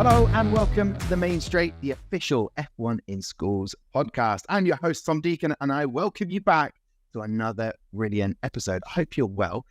Hello and welcome to the Main Straight, the official F1 in Schools podcast. I'm your host, Tom Deacon, and I welcome you back to another brilliant episode. I hope you're well.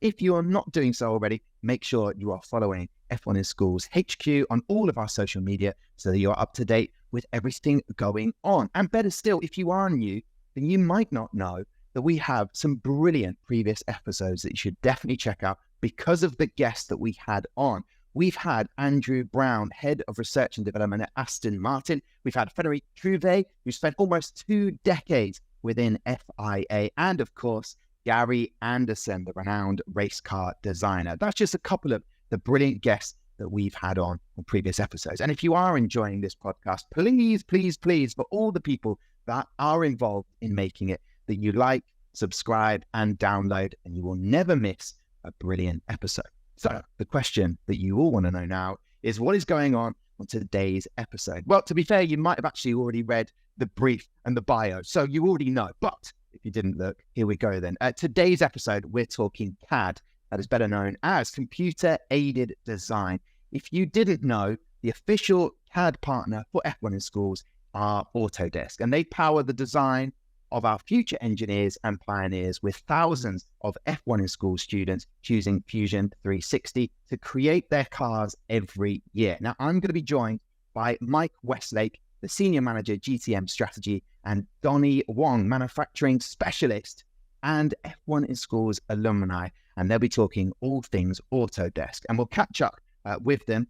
If you are not doing so already, make sure you are following F1 in Schools HQ on all of our social media so that you're up to date with everything going on. And better still, if you are new, then you might not know that we have some brilliant previous episodes that you should definitely check out because of the guests that we had on. We've had Andrew Brown, Head of Research and Development at Aston Martin. We've had Frédéric Trouvé, who spent almost 2 decades within FIA. And of course, Gary Anderson, the renowned race car designer. That's just a couple of the brilliant guests that we've had on previous episodes. And if you are enjoying this podcast, please, for all the people that are involved in making it, that you like, subscribe, and download, and you will never miss a brilliant episode. So the question that you all want to know now is what is going on today's episode? Well, to be fair, you might have actually already read the brief and the bio, so you already know. But if you didn't look, here we go then. Today's episode, we're talking CAD, that is better known as computer-aided design. If you didn't know, the official CAD partner for F1 in Schools are Autodesk, and they power the design of our future engineers and pioneers with thousands of F1 in School students choosing Fusion 360 to create their cars every year. Now, I'm going to be joined by Mike Westlake, the Senior Manager GTM Strategy, and Donny Wong, Manufacturing Specialist and F1 in Schools alumni, and they'll be talking all things Autodesk. And we'll catch up with them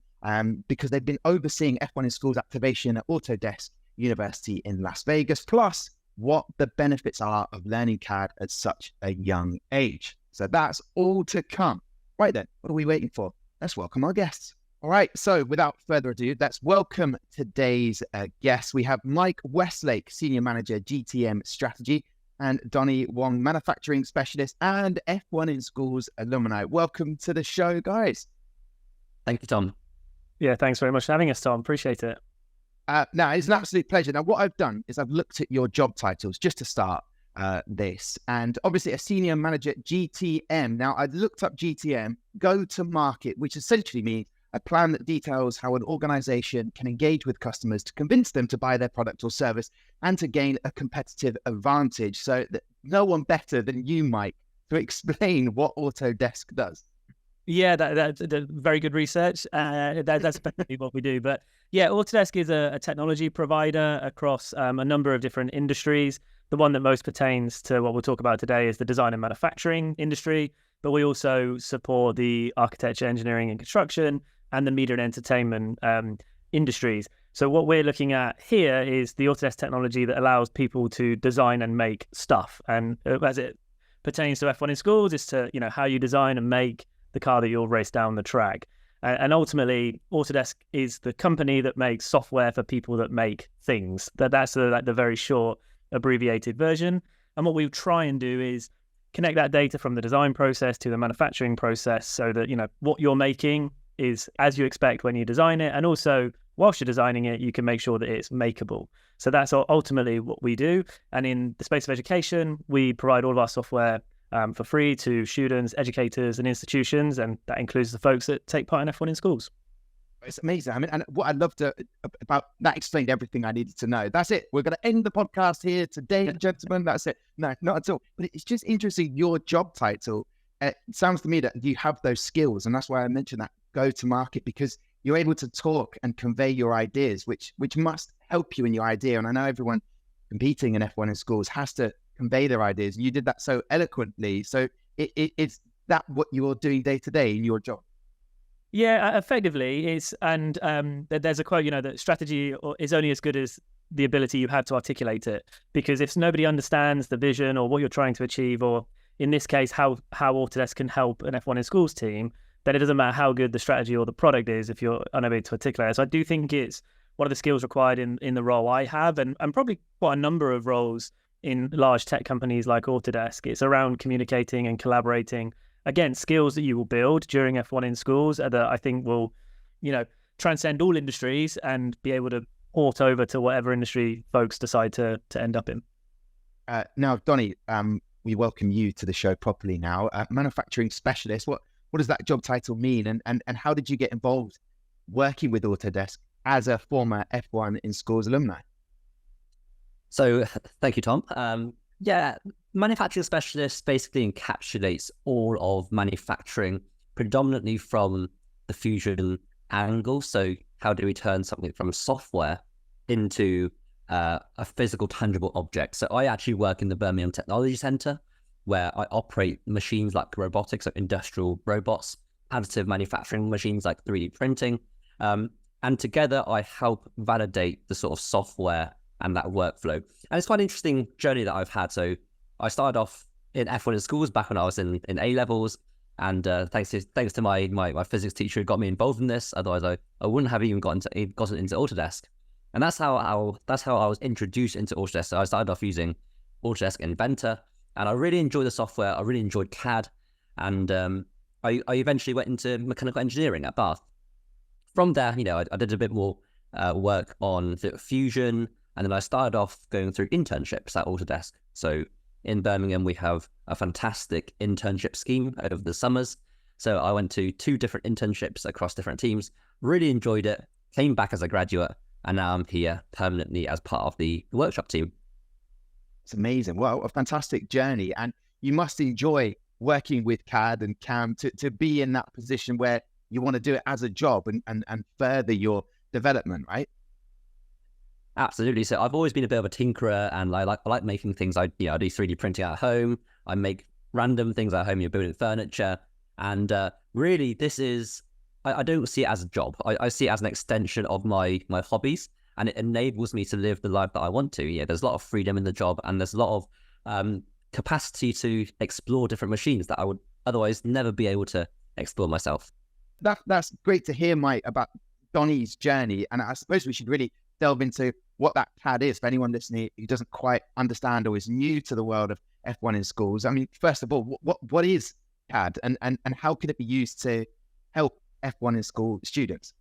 because they've been overseeing F1 in Schools activation at Autodesk University in Las Vegas, plus what the benefits are of learning CAD at such a young age. So that's all to come. Right then, what are we waiting for? Let's welcome our guests. All right, so without further ado, let's welcome today's guests. We have Mike Westlake, Senior Manager GTM Strategy, and Donny Wong, Manufacturing Specialist and F1 in Schools alumni. Welcome to the show, guys. Thank you, Tom. Yeah, thanks very much for having us, Tom. Appreciate it. Now, it's an absolute pleasure. Now, what I've done is I've looked at your job titles just to start this. And obviously a Senior Manager GTM. Now, I looked up GTM, go to market, which essentially means a plan that details how an organization can engage with customers to convince them to buy their product or service and to gain a competitive advantage. So no one better than you, Mike, to explain what Autodesk does. Yeah, that's very good research. That's basically what we do. But yeah, Autodesk is a technology provider across a number of different industries. The one that most pertains to what we'll talk about today is the design and manufacturing industry, but we also support the architecture, engineering and construction and the media and entertainment industries. So what we're looking at here is the Autodesk technology that allows people to design and make stuff. And as it pertains to F1 in Schools, is to, how you design and make the car that you'll race down the track. And ultimately, Autodesk is the company that makes software for people that make things. That's the very short, abbreviated version. And what we try and do is connect that data from the design process to the manufacturing process so that, what you're making is as you expect when you design it. And also, whilst you're designing it, you can make sure that it's makeable. So that's ultimately what we do. And in the space of education, we provide all of our software for free to students, educators, and institutions, and that includes the folks that take part in F1 in Schools. It's amazing. I mean, and what I loved about that explained everything I needed to know. That's it. We're going to end the podcast here today, gentlemen. That's it. No, not at all. But it's just interesting. Your job title. It sounds to me that you have those skills, and that's why I mentioned that go to market, because you're able to talk and convey your ideas, which must help you in your idea. And I know everyone competing in F1 in Schools has to convey their ideas. You did that so eloquently. So it's that what you're doing day to day in your job? Yeah, effectively is. And there's a quote, that strategy is only as good as the ability you have to articulate it. Because if nobody understands the vision or what you're trying to achieve, or in this case, how Autodesk can help an F1 in Schools team, then it doesn't matter how good the strategy or the product is if you're unable to articulate it. So I do think it's one of the skills required in the role I have, and probably quite a number of roles in large tech companies like Autodesk. It's around communicating and collaborating. Again, skills that you will build during F1 in Schools that I think will, transcend all industries and be able to port over to whatever industry folks decide to end up in. Now, Donny, we welcome you to the show properly now. Manufacturing Specialist, what does that job title mean? And how did you get involved working with Autodesk as a former F1 in Schools alumni? So thank you, Tom. Yeah, manufacturing specialist basically encapsulates all of manufacturing, predominantly from the fusion angle. So how do we turn something from software into a physical, tangible object? So I actually work in the Birmingham Technology Centre, where I operate machines like robotics, so industrial robots, additive manufacturing machines like 3D printing. And together I help validate the sort of software and that workflow. And it's quite an interesting journey that I've had. So I started off in F1 in schools back when I was in A levels. And thanks to my physics teacher who got me involved in this. Otherwise I wouldn't have even gotten into Autodesk. And that's how I was introduced into Autodesk. So I started off using Autodesk Inventor, and I really enjoyed the software. I really enjoyed CAD, and I eventually went into mechanical engineering at Bath. From there, I did a bit more work on Fusion, and then I started off going through internships at Autodesk. So in Birmingham, we have a fantastic internship scheme over the summers. So I went to 2 different internships across different teams, really enjoyed it, came back as a graduate, and now I'm here permanently as part of the workshop team. It's amazing. Well, a fantastic journey. And you must enjoy working with CAD and CAM to be in that position where you want to do it as a job and further your development, right? Absolutely. So I've always been a bit of a tinkerer, and I like making things. I do 3D printing at home. I make random things at home. You're building furniture, and really, this is I don't see it as a job. I see it as an extension of my hobbies, and it enables me to live the life that I want to. Yeah, there's a lot of freedom in the job, and there's a lot of capacity to explore different machines that I would otherwise never be able to explore myself. That's great to hear, Mike, about Donny's journey, and I suppose we should really delve into what that CAD is for anyone listening who doesn't quite understand or is new to the world of F1 in schools. I mean, first of all, what is CAD, and how can it be used to help F1 in school students?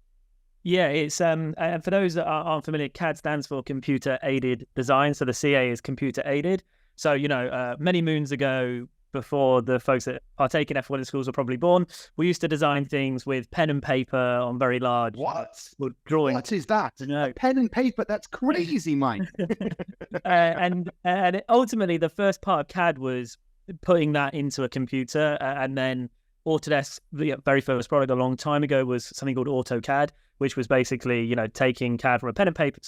Yeah, it's and for those that aren't familiar, CAD stands for Computer Aided Design. So the CA is Computer Aided. So many moons ago, before the folks that partake in F1 in schools were probably born, we used to design things with pen and paper on very large drawings. What is that? Pen and paper? That's crazy, Mike. and ultimately, the first part of CAD was putting that into a computer, and then Autodesk, the very first product a long time ago, was something called AutoCAD, which was basically, taking CAD from a pen and paper,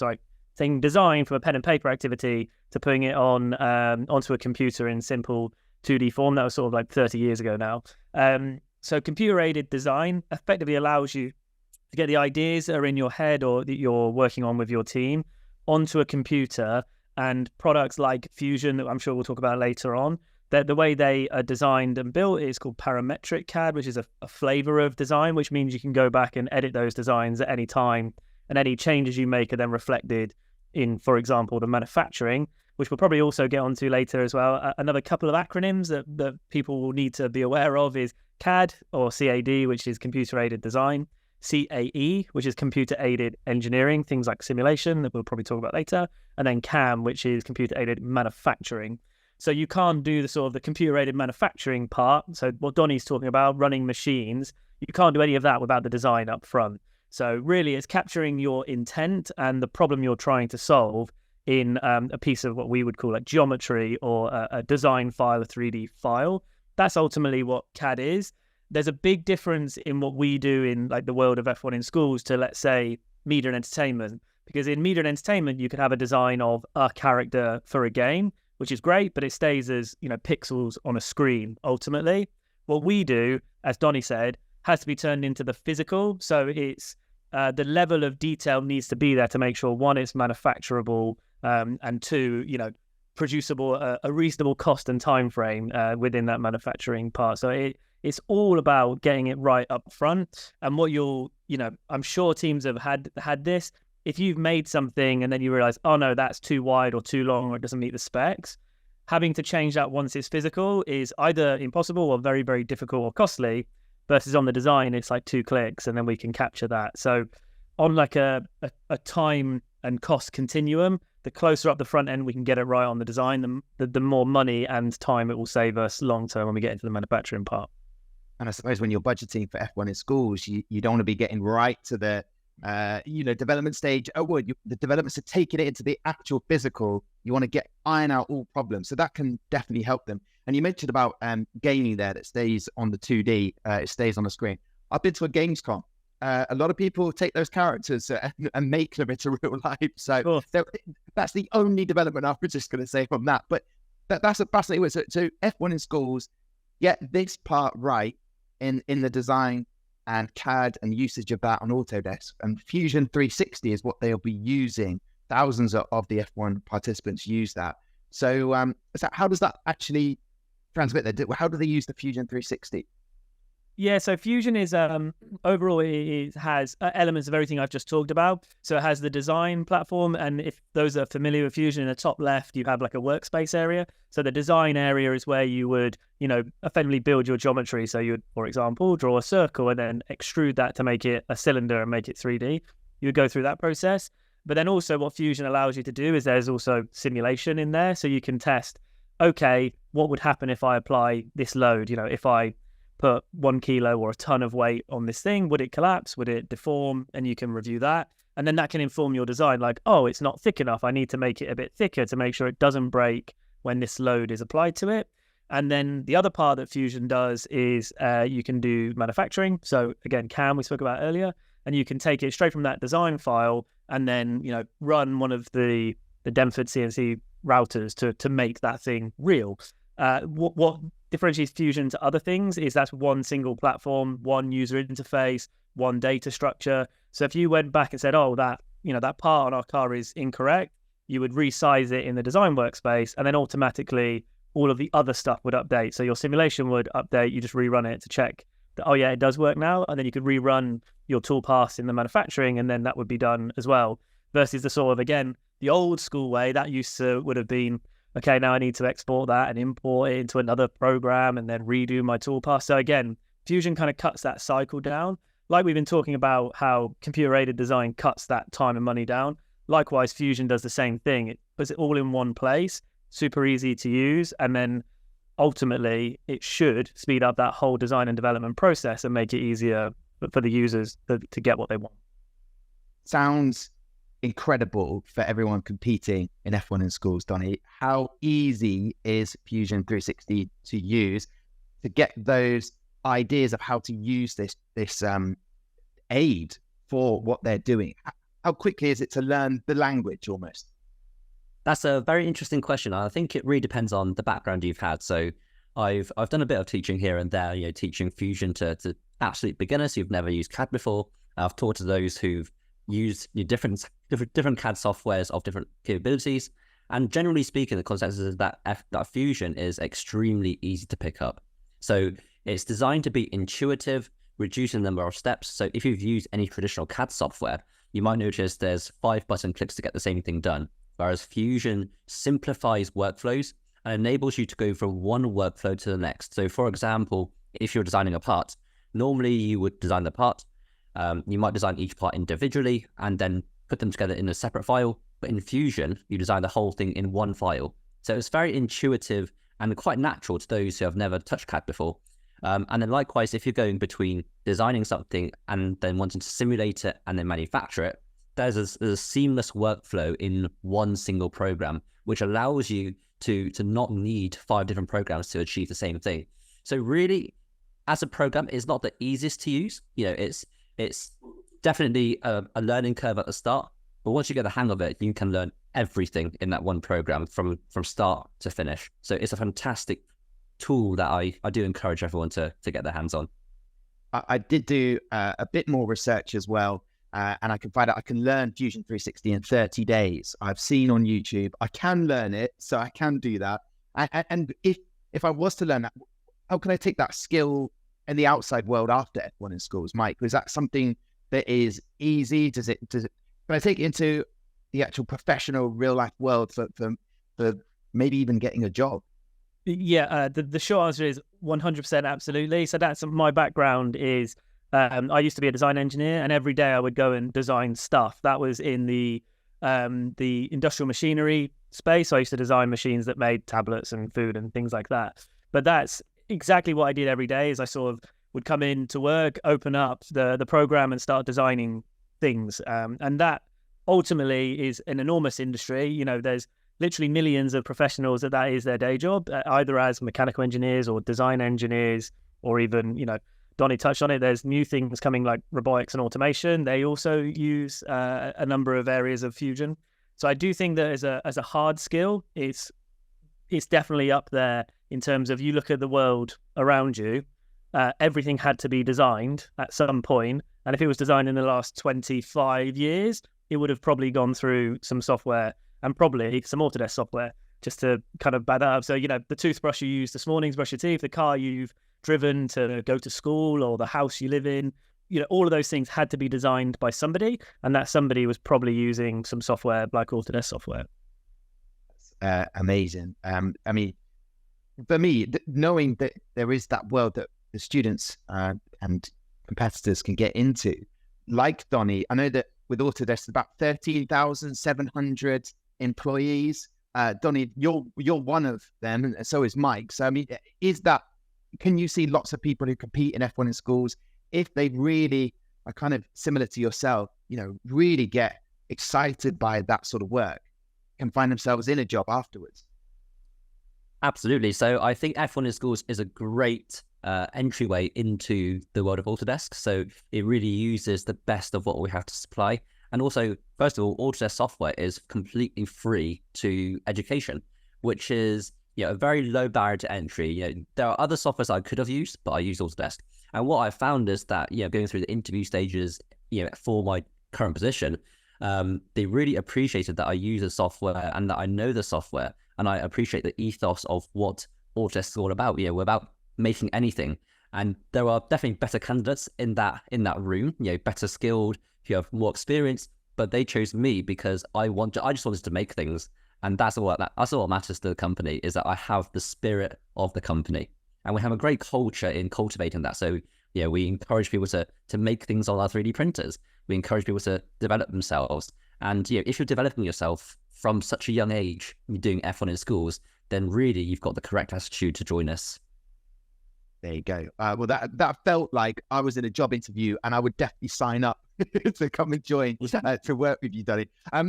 taking design from a pen and paper activity to putting it on onto a computer in simple 2D form. That was sort of like 30 years ago now. So computer-aided design effectively allows you to get the ideas that are in your head or that you're working on with your team onto a computer, and products like Fusion, that I'm sure we'll talk about later on, the way they are designed and built is called parametric CAD, which is a flavor of design, which means you can go back and edit those designs at any time, and any changes you make are then reflected in, for example, the manufacturing, which we'll probably also get onto later as well. Another couple of acronyms that people will need to be aware of is CAD, or CAD, which is computer-aided design, CAE, which is computer-aided engineering, things like simulation that we'll probably talk about later, and then CAM, which is computer-aided manufacturing. So you can't do the sort of the computer-aided manufacturing part. So what Donny's talking about, running machines, you can't do any of that without the design up front. So really it's capturing your intent and the problem you're trying to solve in a piece of what we would call like geometry or a design file, a 3D file. That's ultimately what CAD is. There's a big difference in what we do in like the world of F1 in schools to, let's say, media and entertainment. Because in media and entertainment, you could have a design of a character for a game, which is great, but it stays as, pixels on a screen ultimately. What we do, as Donny said, has to be turned into the physical. So it's the level of detail needs to be there to make sure, one, it's manufacturable, and two, producible, a reasonable cost and time frame within that manufacturing part. So it's all about getting it right up front. And what I'm sure teams have had this. If you've made something and then you realize, oh no, that's too wide or too long or it doesn't meet the specs, having to change that once it's physical is either impossible or very, very difficult or costly, versus on the design, it's like 2 clicks and then we can capture that. So on like a time and cost continuum, the closer up the front end we can get it right on the design, the more money and time it will save us long term when we get into the manufacturing part. And I suppose when you're budgeting for F1 in schools, you don't want to be getting right to the development stage. The developments are taking it into the actual physical. You want to iron out all problems. So that can definitely help them. And you mentioned about gaming there that stays on the 2D, it stays on the screen. I've been to a Gamescom. A lot of people take those characters and make them into real life. So that's the only development I was just going to say from that. But that's a fascinating way. So F1 in schools, get this part right in the design and CAD and usage of that on Autodesk. And Fusion 360 is what they'll be using. Thousands of the F1 participants use that. So how does that actually transmit there? How do they use the Fusion 360? Yeah, so Fusion is overall it has elements of everything I've just talked about. So it has the design platform, and if those are familiar with Fusion, in the top left you have like a workspace area. So the design area is where you would, effectively build your geometry. So you would, for example, draw a circle and then extrude that to make it a cylinder and make it 3D. You would go through that process. But then also what Fusion allows you to do is there's also simulation in there, so you can test, okay, what would happen if I apply this load? If I put 1 kilo or a ton of weight on this thing, would it collapse? Would it deform? And you can review that. And then that can inform your design, like, oh, it's not thick enough. I need to make it a bit thicker to make sure it doesn't break when this load is applied to it. And then the other part that Fusion does is you can do manufacturing. So again, CAM we spoke about earlier, and you can take it straight from that design file and then, run one of the Denford CNC routers to make that thing real. What differentiates Fusion to other things is that's one single platform, one user interface, one data structure. So if you went back and said, oh, that part on our car is incorrect, you would resize it in the design workspace, and then automatically all of the other stuff would update. So your simulation would update, you just rerun it to check that, oh yeah, it does work now. And then you could rerun your tool paths in the manufacturing, and then that would be done as well. Versus the sort of, again, the old school way that would have been, okay, now I need to export that and import it into another program and then redo my toolpath. So again, Fusion kind of cuts that cycle down. Like we've been talking about how computer-aided design cuts that time and money down. Likewise, Fusion does the same thing. It puts it all in one place, super easy to use, and then ultimately it should speed up that whole design and development process and make it easier for the users to get what they want. Sounds incredible for everyone competing in F1 in schools, Donny. How easy is Fusion 360 to use to get those ideas of how to use this aid for what they're doing? How quickly is it to learn the language almost? That's a very interesting question. I think it really depends on the background you've had. So I've done a bit of teaching here and there, teaching Fusion to absolute beginners who've never used CAD before. I've taught to those who've used different CAD softwares of different capabilities. And generally speaking, the consensus is that Fusion is extremely easy to pick up. So it's designed to be intuitive, reducing the number of steps. So if you've used any traditional CAD software, you might notice there's 5 button clicks to get the same thing done. Whereas Fusion simplifies workflows and enables you to go from one workflow to the next. So for example, if you're designing a part, normally you would design the part. You might design each part individually and then put them together in a separate file. But in Fusion, you design the whole thing in one file. So it's very intuitive and quite natural to those who have never touched CAD before. And then likewise, if you're going between designing something and then wanting to simulate it and then manufacture it, there's a seamless workflow in one single program, which allows you to not need 5 different programs to achieve the same thing. So really, as a program, it's not the easiest to use. It's definitely a learning curve at the start, but once you get the hang of it, you can learn everything in that one program from start to finish. So it's a fantastic tool that I do encourage everyone to get their hands on. I did do a bit more research as well, and I can find out I can learn Fusion 360 in 30 days. I've seen on YouTube, I can learn it, so I can do that. And if I was to learn that, how can I take that skill in the outside world after F1 in schools? Mike, is that something that is easy? Can I take it into the actual professional real life world for maybe even getting a job? Yeah, the short answer is 100% absolutely. So that's my background is I used to be a design engineer, and every day I would go and design stuff. That was in the industrial machinery space. So I used to design machines that made tablets and food and things like that. But that's exactly what I did every day is I sort of would come in to work, open up the program and start designing things. And that ultimately is an enormous industry. You know, there's literally millions of professionals that is their day job, either as mechanical engineers or design engineers, or even, you know, Donny touched on it. There's new things coming like robotics and automation. They also use a number of areas of Fusion. So I do think that as a hard skill, it's definitely up there in terms of, you look at the world around you, everything had to be designed at some point. And if it was designed in the last 25 years, it would have probably gone through some software, and probably some Autodesk software, just to kind of back that up. So, you know, the toothbrush you used this morning to brush your teeth, the car you've driven to go to school, or the house you live in, you know, all of those things had to be designed by somebody, and that somebody was probably using some software like Autodesk software. Amazing. I mean, for me, knowing that there is that world that the students and competitors can get into, like Donny, I know that with Autodesk, about 13,700 employees. Donny, you're one of them, and so is Mike. So, I mean, can you see lots of people who compete in F1 in schools, if they really are kind of similar to yourself, you know, really get excited by that sort of work, can find themselves in a job afterwards? Absolutely. So I think F1 in schools is a great entryway into the world of Autodesk. So it really uses the best of what we have to supply. And also, first of all, Autodesk software is completely free to education, which is, you know, a very low barrier to entry. You know, there are other softwares I could have used, but I used Autodesk. And what I found is that, you know, going through the interview stages, you know, for my current position, they really appreciated that I use the software and that I know the software, and I appreciate the ethos of what Autodesk is all about. You know, we're about making anything, and there are definitely better candidates in that room. You know, better skilled, who have more experience, but they chose me because I just wanted to make things, and that's what matters to the company, is that I have the spirit of the company, and we have a great culture in cultivating that. So, you know, we encourage people to make things on our 3D printers. We encourage people to develop themselves, and, you know, if you're developing yourself from such a young age, you're doing F1 in schools, then really you've got the correct attitude to join us. There you go. Well, that felt like I was in a job interview, and I would definitely sign up to come and join to work with you, Donny. I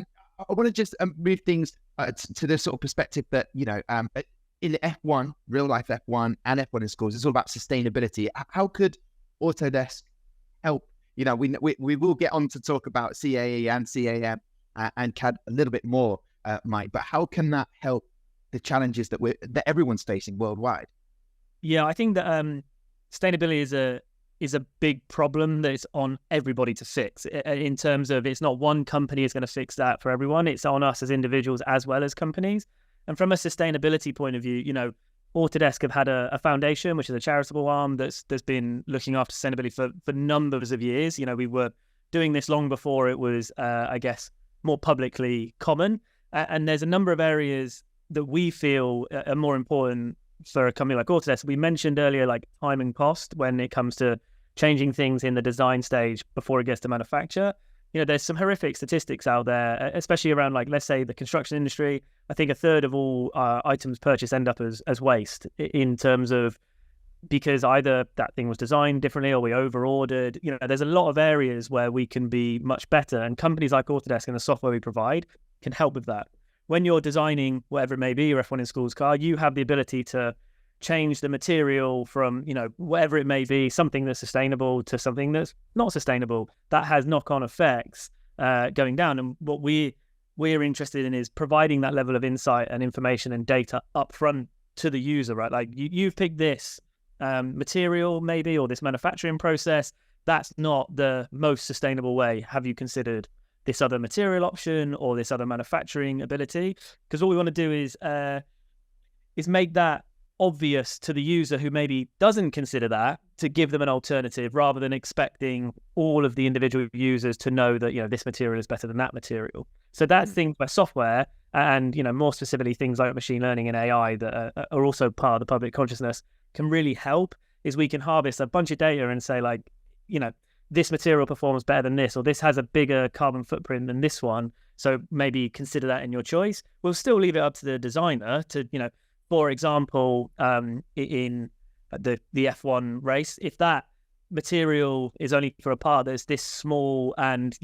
want to just move things to the sort of perspective that, you know, in F1, real life F1 and F1 in schools, it's all about sustainability. How could Autodesk help? You know, we will get on to talk about CAE and CAM and CAD a little bit more, Mike, but how can that help the challenges that everyone's facing worldwide? Yeah, I think that sustainability is a big problem that is on everybody to fix, in terms of, it's not one company is going to fix that for everyone. It's on us as individuals as well as companies. And from a sustainability point of view, you know, Autodesk have had a foundation, which is a charitable arm that's been looking after sustainability for numbers of years. You know, we were doing this long before it was, I guess, more publicly common. And there's a number of areas that we feel are more important for a company like Autodesk. We mentioned earlier, like time and cost, when it comes to changing things in the design stage before it gets to manufacture. You know, there's some horrific statistics out there, especially around, like, let's say the construction industry. I think a third of all items purchased end up as waste, in terms of, because either that thing was designed differently or we over-ordered. You know, there's a lot of areas where we can be much better, and companies like Autodesk and the software we provide can help with that. When you're designing whatever it may be, your F1 in schools car, you have the ability to change the material from, you know, whatever it may be, something that's sustainable to something that's not sustainable. That has knock-on effects going down. And what we're interested in is providing that level of insight and information and data upfront to the user, right? Like, you've picked this material maybe, or this manufacturing process. That's not the most sustainable way. Have you considered this other material option or this other manufacturing ability? Because all we want to do is make that obvious to the user who maybe doesn't consider that, to give them an alternative, rather than expecting all of the individual users to know that, you know, this material is better than that material. So that's things where software, and, you know, more specifically things like machine learning and AI that are also part of the public consciousness, can really help. Is we can harvest a bunch of data and say, like, you know, this material performs better than this, or this has a bigger carbon footprint than this one, so maybe consider that in your choice. We'll still leave it up to the designer to, you know, for example, in the F1 race, if that material is only for a part that's this small and,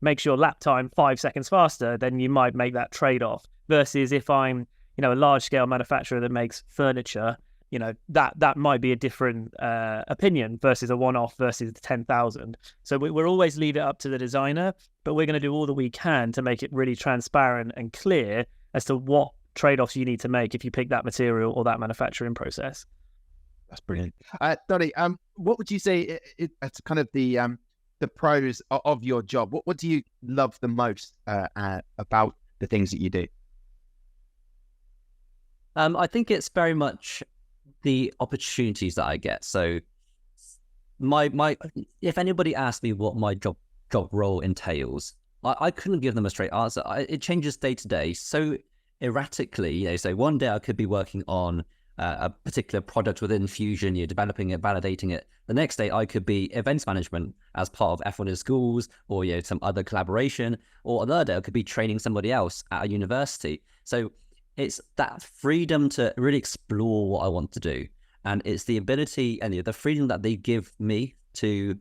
makes your lap time 5 seconds faster, then you might make that trade-off. Versus if I'm, a large-scale manufacturer that makes furniture, that might be a different opinion versus a one-off versus 10,000. So we're always leave it up to the designer, but we're going to do all that we can to make it really transparent and clear as to what trade-offs you need to make if you pick that material or that manufacturing process. That's brilliant. Donny, what would you say it's kind of the pros of your job? What do you love the most about the things that you do? I think it's very much the opportunities that I get. So my if anybody asked me what my job role entails, I couldn't give them a straight answer. It changes day to day so erratically. So one day I could be working on a particular product within Fusion, developing it, validating it. The next day I could be events management as part of F1 in schools, or some other collaboration, or another day I could be training somebody else at a university. So it's that freedom to really explore what I want to do. And it's the ability and the freedom that they give me to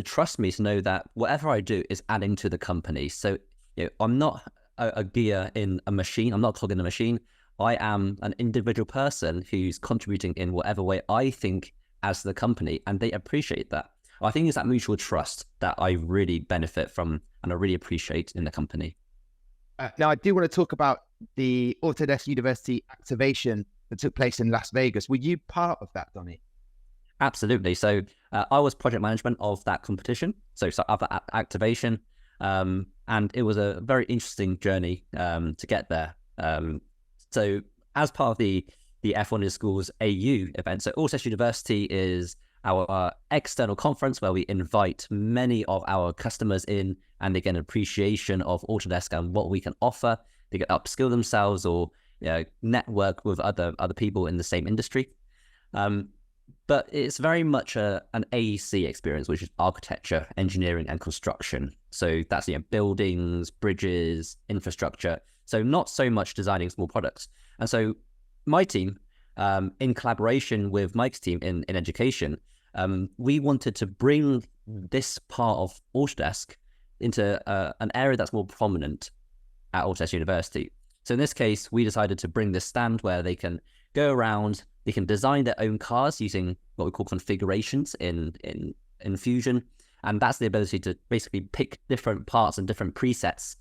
trust me, to know that whatever I do is adding to the company. So I'm not a gear in a machine. I'm not a cog in a machine. I am an individual person who's contributing in whatever way I think as the company, and they appreciate that. I think it's that mutual trust that I really benefit from and I really appreciate in the company. Now, I do want to talk about the Autodesk University activation that took place in Las Vegas. Were you part of that, Donny? Absolutely. So I was project management of that competition, so of that activation, and it was a very interesting journey to get there. So as part of the F1 in Schools AU event, so Autodesk University is our external conference where we invite many of our customers in, and they get an appreciation of Autodesk and what we can offer. They get upskill themselves or network with other people in the same industry. But it's very much an AEC experience, which is architecture, engineering, and construction. So that's buildings, bridges, infrastructure. So not so much designing small products. And so my team, in collaboration with Mike's team in education, we wanted to bring this part of Autodesk into an area that's more prominent at Autodesk University. So in this case, we decided to bring this stand where they can go around, they can design their own cars using what we call configurations in Fusion. And that's the ability to basically pick different parts and different presets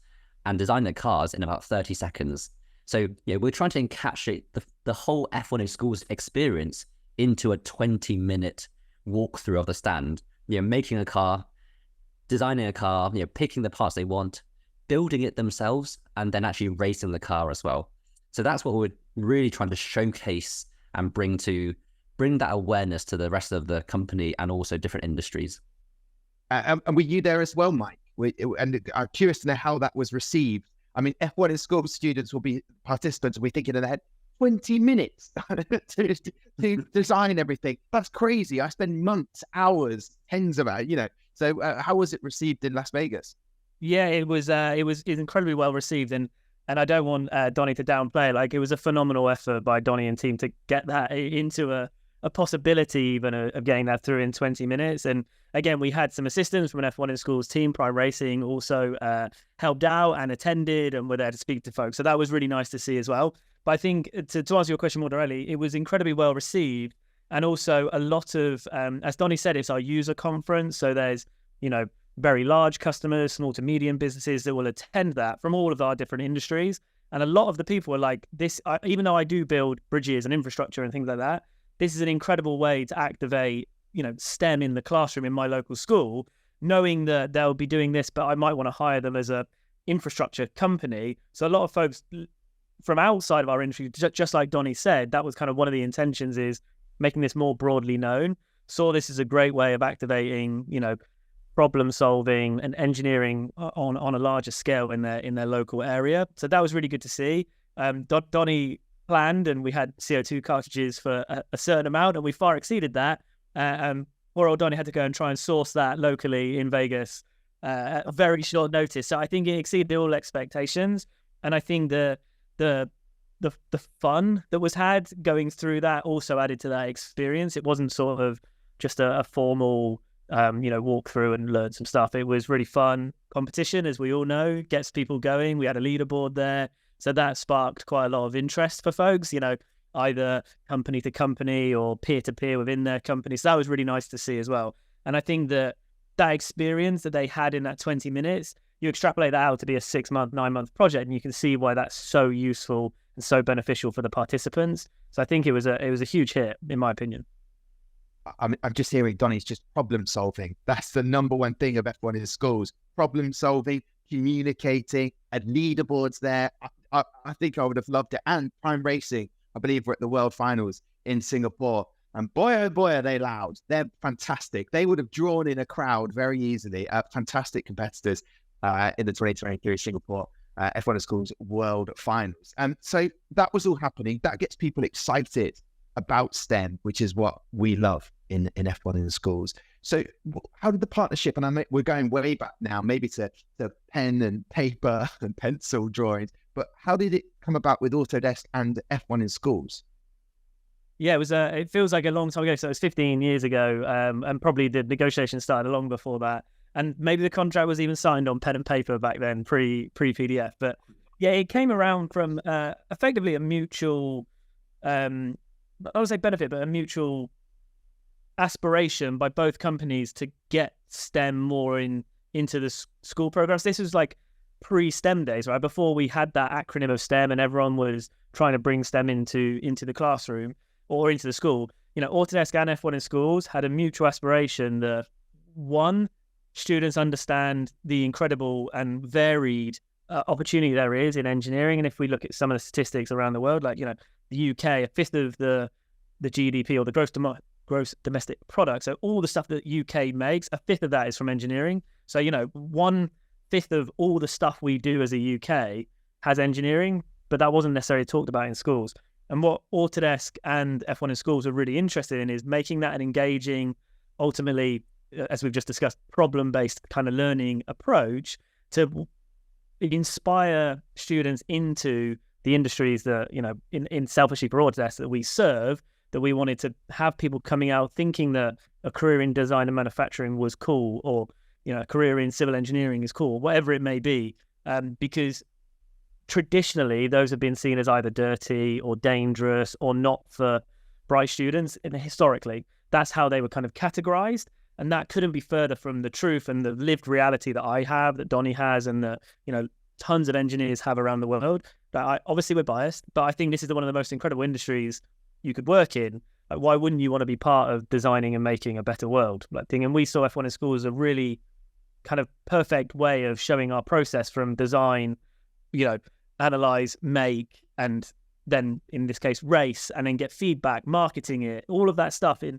and design their cars in about 30 seconds. So we're trying to encapsulate the whole F1 in Schools experience into a 20-minute walkthrough of the stand, making a car, designing a car, picking the parts they want, building it themselves, and then actually racing the car as well. So that's what we're really trying to showcase and bring that awareness to the rest of the company and also different industries. And were you there as well, Mike? And I'm curious to know how that was received. I mean, F1 in School students participants will be thinking in their head, 20 minutes to design everything. That's crazy. I spend months, hours, tens of hours, So how was it received in Las Vegas? Yeah, it was incredibly well received, and I don't want Donny to downplay. Like, it was a phenomenal effort by Donny and team to get that into a possibility even of getting that through in 20 minutes. And again, we had some assistance from an F1 in Schools team. Prime Racing also helped out and attended and were there to speak to folks. So that was really nice to see as well. But I think to answer your question more directly, it was incredibly well received. And also a lot of, as Donny said, it's our user conference. So there's, very large customers, small to medium businesses that will attend that from all of our different industries. And a lot of the people were like, this, even though I do build bridges and infrastructure and things like that, this is an incredible way to activate, STEM in the classroom in my local school, knowing that they'll be doing this, but I might want to hire them as a infrastructure company. So a lot of folks from outside of our industry, just like Donny said, that was kind of one of the intentions, is making this more broadly known. Saw this as a great way of activating, problem solving and engineering on a larger scale in their local area. So that was really good to see. Donny planned, and we had CO2 cartridges for a certain amount, and we far exceeded that. Poor old Donny had to go and try and source that locally in Vegas at a very short notice. So I think it exceeded all expectations, and I think the fun that was had going through that also added to that experience. It wasn't sort of just a formal, walk through and learn some stuff. It was really fun. Competition, as we all know, gets people going. We had a leaderboard there. So that sparked quite a lot of interest for folks, either company to company or peer to peer within their company. So that was really nice to see as well. And I think that experience that they had in that 20 minutes, you extrapolate that out to be a 6-month, 9-month project, and you can see why that's so useful and so beneficial for the participants. So I think it was a huge hit, in my opinion. I'm just hearing Donny's just problem solving. That's the number one thing of F1 in schools. Problem solving, communicating, and leaderboards there. I think I would have loved it. And Prime Racing, I believe we're at the World Finals in Singapore. And boy, oh boy, are they loud. They're fantastic. They would have drawn in a crowd very easily. Fantastic competitors in the 2023 Singapore F1 in Schools World Finals. So that was all happening. That gets people excited about STEM, which is what we love in F1 in schools. So how did the partnership, and we're going way back now, maybe to pen and paper and pencil drawings, but how did it come about with Autodesk and F1 in schools? Yeah, it feels like a long time ago. So it was 15 years ago, and probably the negotiations started long before that. And maybe the contract was even signed on pen and paper back then, pre-PDF. But yeah, it came around from effectively a mutual, I would say benefit, but a mutual aspiration by both companies to get STEM more into the school programs. This was like pre-STEM days, right? Before we had that acronym of STEM and everyone was trying to bring STEM into the classroom or into the school. Autodesk and F1 in schools had a mutual aspiration that, one, students understand the incredible and varied opportunity there is in engineering. And if we look at some of the statistics around the world, like, the UK, a fifth of the GDP or the gross domestic product. So all the stuff that UK makes, a fifth of that is from engineering. So, 1/5 of all the stuff we do as a UK has engineering, but that wasn't necessarily talked about in schools. And what Autodesk and F1 in schools are really interested in is making that an engaging, ultimately, as we've just discussed, problem-based kind of learning approach to inspire students into the industries that, in selfishly for Autodesk that we serve, that we wanted to have people coming out thinking that a career in design and manufacturing was cool, or, a career in civil engineering is cool, whatever it may be, because traditionally those have been seen as either dirty or dangerous or not for bright students. And historically, that's how they were kind of categorized. And that couldn't be further from the truth and the lived reality that I have, that Donny has, and that, tons of engineers have around the world. Obviously we're biased, but I think this is one of the most incredible industries you could work in. Like, why wouldn't you want to be part of designing and making a better world? And we saw F1 in schools as a really kind of perfect way of showing our process from design, analyze, make, and then in this case race, and then get feedback, marketing it, all of that stuff in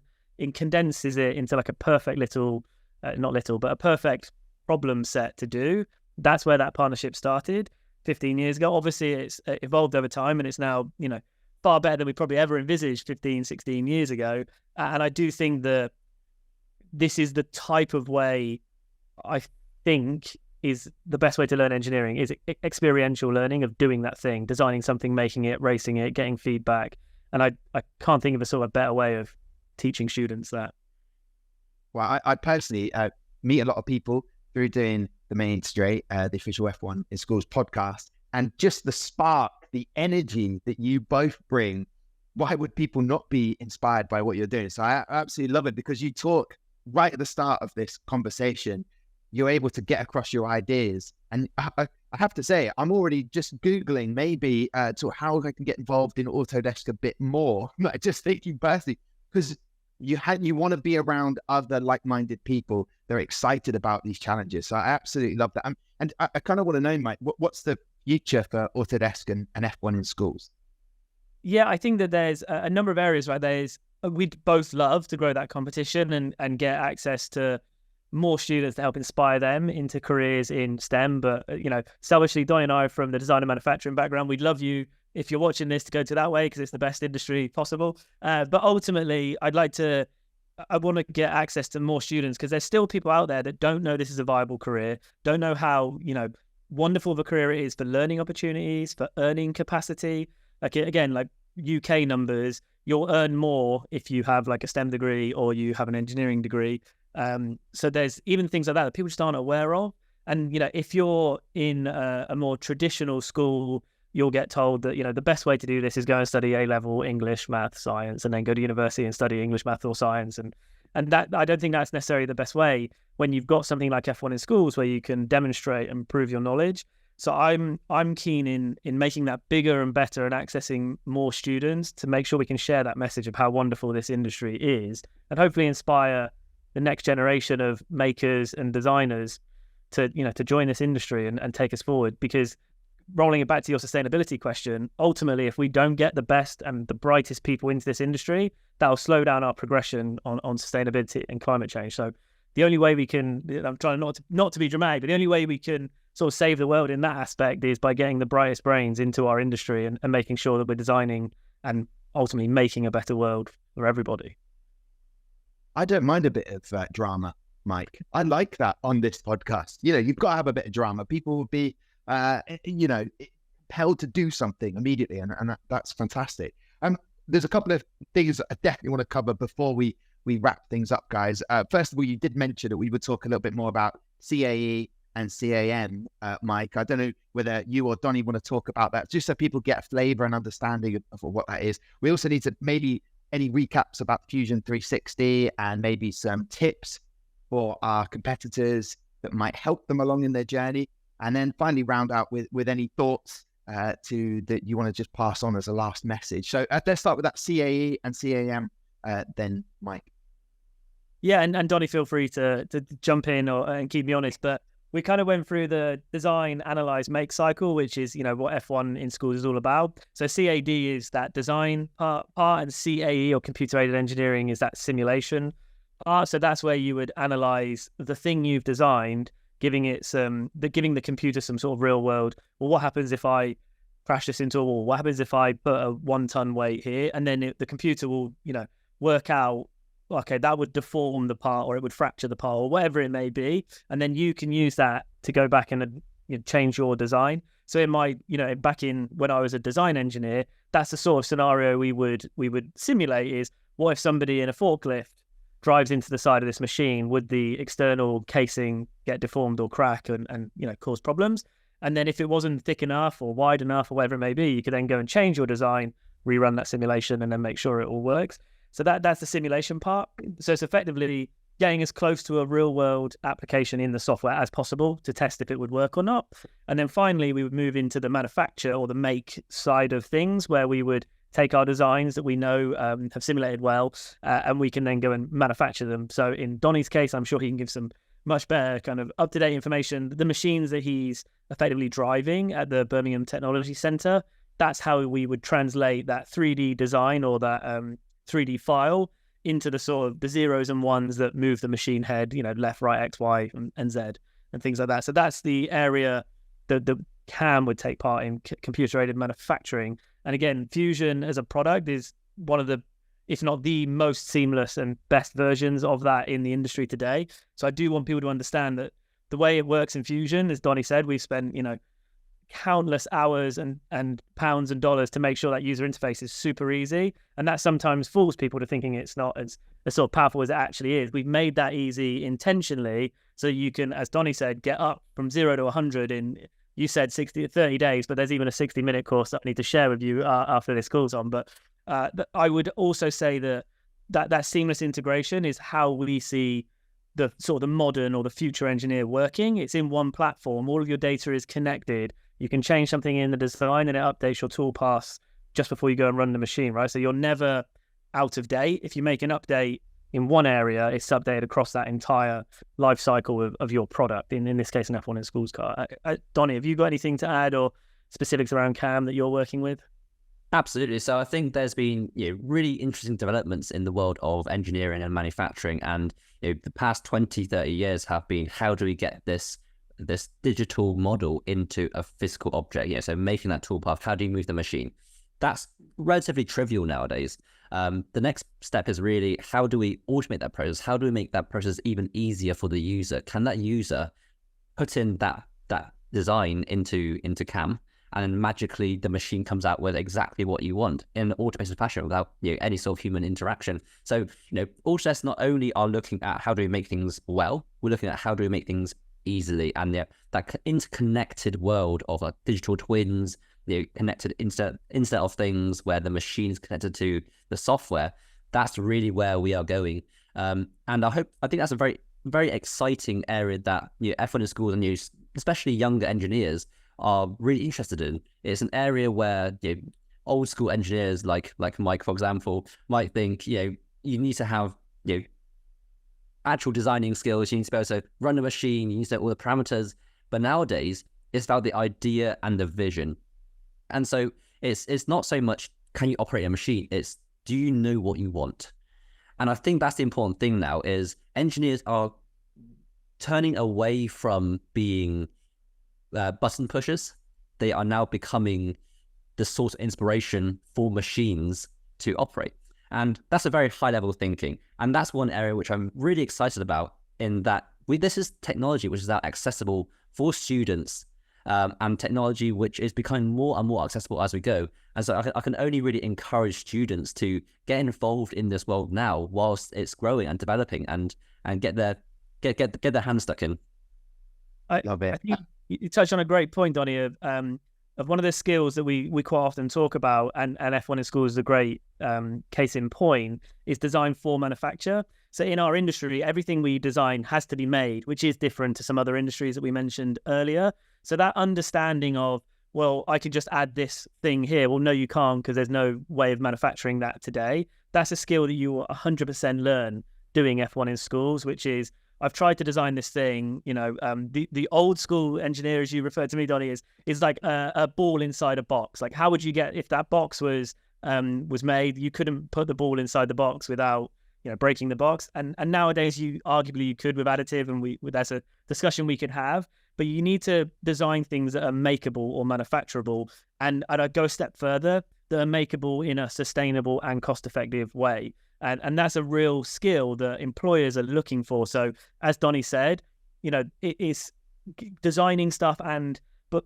condenses it into like a perfect little, a perfect problem set to do. That's where that partnership started 15 years ago. Obviously it's evolved over time, and it's now, far better than we probably ever envisaged 15, 16 years ago. And I do think that this is the type of way I think is the best way to learn engineering, is experiential learning of doing that thing, designing something, making it, racing it, getting feedback. And I can't think of a sort of better way of teaching students that. Well, I personally meet a lot of people through doing the Main Straight, the official F1 in Schools podcast, and just the spark, the energy that you both bring. Why would people not be inspired by what you're doing? So I absolutely love it, because you talk right at the start of this conversation. You're able to get across your ideas. And I have to say, I'm already just Googling maybe to how I can get involved in Autodesk a bit more. Just thinking personally, because you want to be around other like-minded people. They're excited about these challenges. So I absolutely love that. And I kind of want to know, Mike, what's the future for Autodesk and F1 in schools? Yeah, I think that there's a number of areas, right? We'd both love to grow that competition and get access to more students to help inspire them into careers in STEM. But, selfishly, Donny and I are from the design and manufacturing background. We'd love you, if you're watching this, to go to that way, because it's the best industry possible. But ultimately, I want to get access to more students, because there's still people out there that don't know this is a viable career, don't know how, wonderful of a career it is for learning opportunities, for earning capacity. Like, again, like UK numbers, you'll earn more if you have like a STEM degree or you have an engineering degree. So there's even things like that people just aren't aware of. And, if you're in a more traditional school, you'll get told that, the best way to do this is go and study A-level English, math, science, and then go to university and study English, math, or science. And that, I don't think that's necessarily the best way when you've got something like F1 in schools where you can demonstrate and prove your knowledge. So I'm keen in making that bigger and better and accessing more students to make sure we can share that message of how wonderful this industry is, and hopefully inspire the next generation of makers and designers to join this industry and take us forward. Because rolling it back to your sustainability question, ultimately, if we don't get the best and the brightest people into this industry, that'll slow down our progression on sustainability and climate change. So the only way we can, I'm trying not to be dramatic, but the only way we can sort of save the world in that aspect is by getting the brightest brains into our industry and making sure that we're designing and ultimately making a better world for everybody. I don't mind a bit of drama, Mike. I like that on this podcast. You've got to have a bit of drama. People will be, compelled to do something immediately, and that's fantastic. There's a couple of things I definitely want to cover before we wrap things up, guys. First of all, you did mention that we would talk a little bit more about CAE and CAM, Mike. I don't know whether you or Donny want to talk about that, just so people get a flavor and understanding of what that is. We also need to maybe any recaps about Fusion 360 and maybe some tips for our competitors that might help them along in their journey. And then finally round out with any thoughts that you want to just pass on as a last message. So let's start with that CAE and CAM, then Mike. Yeah, and Donny, feel free to jump in and keep me honest, but we kind of went through the design, analyze, make cycle, which is, what F1 in schools is all about. So CAD is that design part, and CAE or computer-aided engineering is that simulation part. So that's where you would analyze the thing you've designed, giving the computer some sort of real world. Well, what happens if I crash this into a wall? What happens if I put a 1-ton weight here? And then the computer will, work out, okay, that would deform the part, or it would fracture the part, or whatever it may be. And then you can use that to go back and change your design. So in my, back in when I was a design engineer, that's the sort of scenario we would simulate is, what if somebody in a forklift drives into the side of this machine? Would the external casing get deformed or crack and cause problems? And then if it wasn't thick enough or wide enough or whatever it may be, you could then go and change your design, rerun that simulation, and then make sure it all works. So that's the simulation part. So it's effectively getting as close to a real world application in the software as possible to test if it would work or not. And then finally, we would move into the manufacture or the make side of things, where we would take our designs that we know have simulated well, and we can then go and manufacture them. So in Donny's case, I'm sure he can give some much better kind of up-to-date information. The machines that he's effectively driving at the Birmingham Technology Centre, that's how we would translate that 3D design or that 3D file into the sort of the zeros and ones that move the machine head, left, right, X, Y, and Z, and things like that. So that's the area that the CAM would take part in, computer-aided manufacturing. And again, Fusion as a product is one of the, if not the most seamless and best versions of that in the industry today. So I do want people to understand that the way it works in Fusion, as Donny said, we've spent, countless hours and pounds and dollars to make sure that user interface is super easy. And that sometimes fools people to thinking it's not as sort of powerful as it actually is. We've made that easy intentionally so you can, as Donny said, get up from 0 to 100 in, you said 30 days, but there's even a 60-minute course that I need to share with you after this call's on. But I would also say that seamless integration is how we see the sort of the modern or the future engineer working. It's in one platform. All of your data is connected. You can change something in the design and it updates your toolpaths just before you go and run the machine, right? So you're never out of date. If you make an update in one area, it's updated across that entire life cycle of your product. In this case, an F1 in schools car. Donny, have you got anything to add or specifics around CAM that you're working with? Absolutely. So I think there's been really interesting developments in the world of engineering and manufacturing. And the past 20, 30 years have been, how do we get this digital model into a physical object? So making that toolpath, how do you move the machine? That's relatively trivial nowadays. The next step is really, how do we automate that process? How do we make that process even easier for the user? Can that user put in that design into CAM and then magically the machine comes out with exactly what you want in an automated fashion without any sort of human interaction. So Autodesk not only are looking at how do we make things well, we're looking at how do we make things easily, and that interconnected world of digital twins, connected Internet of Things, where the machine is connected to the software. That's really where we are going, and I think that's a very, very exciting area that F1 in schools and especially younger engineers are really interested in. It's an area where old school engineers like Mike, for example, might think you need to have actual designing skills. You need to be able to run a machine. You need to know all the parameters. But nowadays, it's about the idea and the vision. And so it's not so much can you operate a machine. It's do you know what you want? And I think that's the important thing now is engineers are turning away from being button pushers. They are now becoming the sort of inspiration for machines to operate. And that's a very high level thinking. And that's one area which I'm really excited about, in that this is technology which is now accessible for students, and technology which is becoming more and more accessible as we go. And so I can only really encourage students to get involved in this world now whilst it's growing and developing, and get their hands stuck in. I love it. I think you touched on a great point, Donny, of one of the skills that we quite often talk about, and F1 in schools is a great case in point, is design for manufacture. So in our industry, everything we design has to be made, which is different to some other industries that we mentioned earlier. So that understanding of, well, I could just add this thing here. Well, no, you can't, because there's no way of manufacturing that today. That's a skill that you will 100% learn doing F1 in schools, which is, I've tried to design this thing, the old school engineer, as you referred to me, Donny, is like a ball inside a box. Like, how would you get, if that box was made, you couldn't put the ball inside the box without, breaking the box. And nowadays, you could with additive, and that's a discussion we could have. But you need to design things that are makeable or manufacturable. And I'd go a step further, that are makeable in a sustainable and cost-effective way. And that's a real skill that employers are looking for. So as Donny said, it is designing stuff and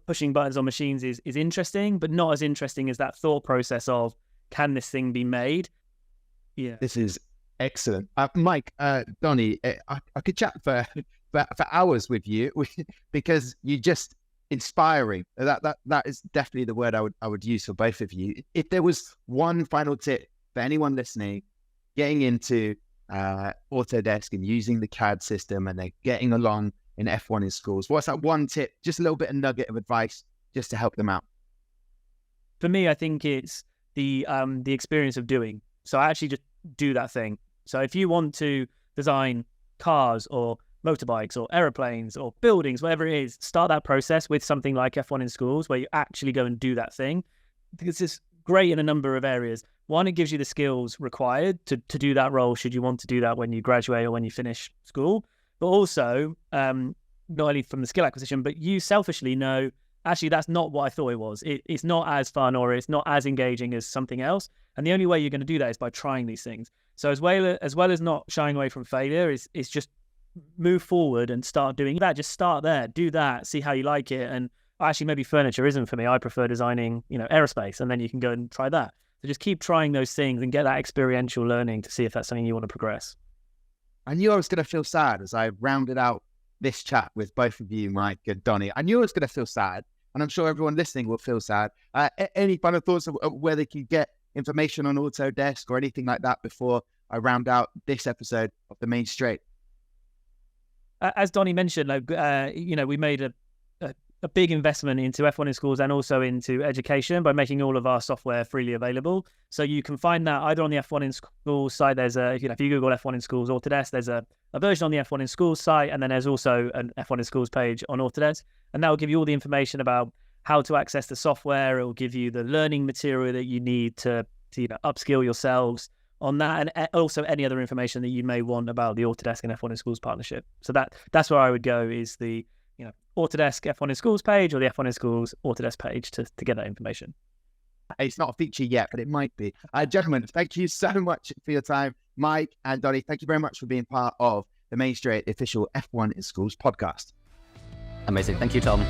pushing buttons on machines is interesting, but not as interesting as that thought process of, can this thing be made? Yeah. This is excellent. Mike, Donny, I could chat for hours with you because you're just inspiring. That is definitely the word I would use for both of you. If there was one final tip for anyone listening, getting into Autodesk and using the CAD system, and they're getting along in F1 in schools, what's that one tip, just a little bit of nugget of advice just to help them out? For me, I think it's the experience of doing. So I actually just do that thing. So if you want to design cars or motorbikes or aeroplanes or buildings, whatever it is, start that process with something like F1 in schools, where you actually go and do that thing. Because it's great in a number of areas. One, it gives you the skills required to do that role, should you want to do that when you graduate or when you finish school. But also, not only from the skill acquisition, but you selfishly know, actually, that's not what I thought it was. It's not as fun, or it's not as engaging as something else. And the only way you're going to do that is by trying these things. So as well as not shying away from failure, is just move forward and start doing that. Just start there, do that, see how you like it. And actually, maybe furniture isn't for me. I prefer designing, aerospace, and then you can go and try that. So just keep trying those things and get that experiential learning to see if that's something you want to progress. I knew I was going to feel sad as I rounded out this chat with both of you, Mike and Donny. I knew I was going to feel sad, and I'm sure everyone listening will feel sad. Any final thoughts of where they can get information on Autodesk or anything like that before I round out this episode of The Main Straight? As Donny mentioned, we made a big investment into F1 in schools and also into education by making all of our software freely available. So you can find that either on the F1 in schools site. There's if you Google F1 in schools Autodesk, there's a version on the F1 in schools site, and then there's also an F1 in schools page on Autodesk, and that will give you all the information about how to access the software. It will give you the learning material that you need to upskill yourselves on that, and also any other information that you may want about the Autodesk and F1 in schools partnership. So that's where I would go, is the Autodesk F1 in schools page or the F1 in schools Autodesk page to get that information. It's not a feature yet, but it might be. Gentlemen, thank you so much for your time. Mike and Donny, thank you very much for being part of the Main Straight official F1 in Schools podcast. Amazing. Thank you, Tom.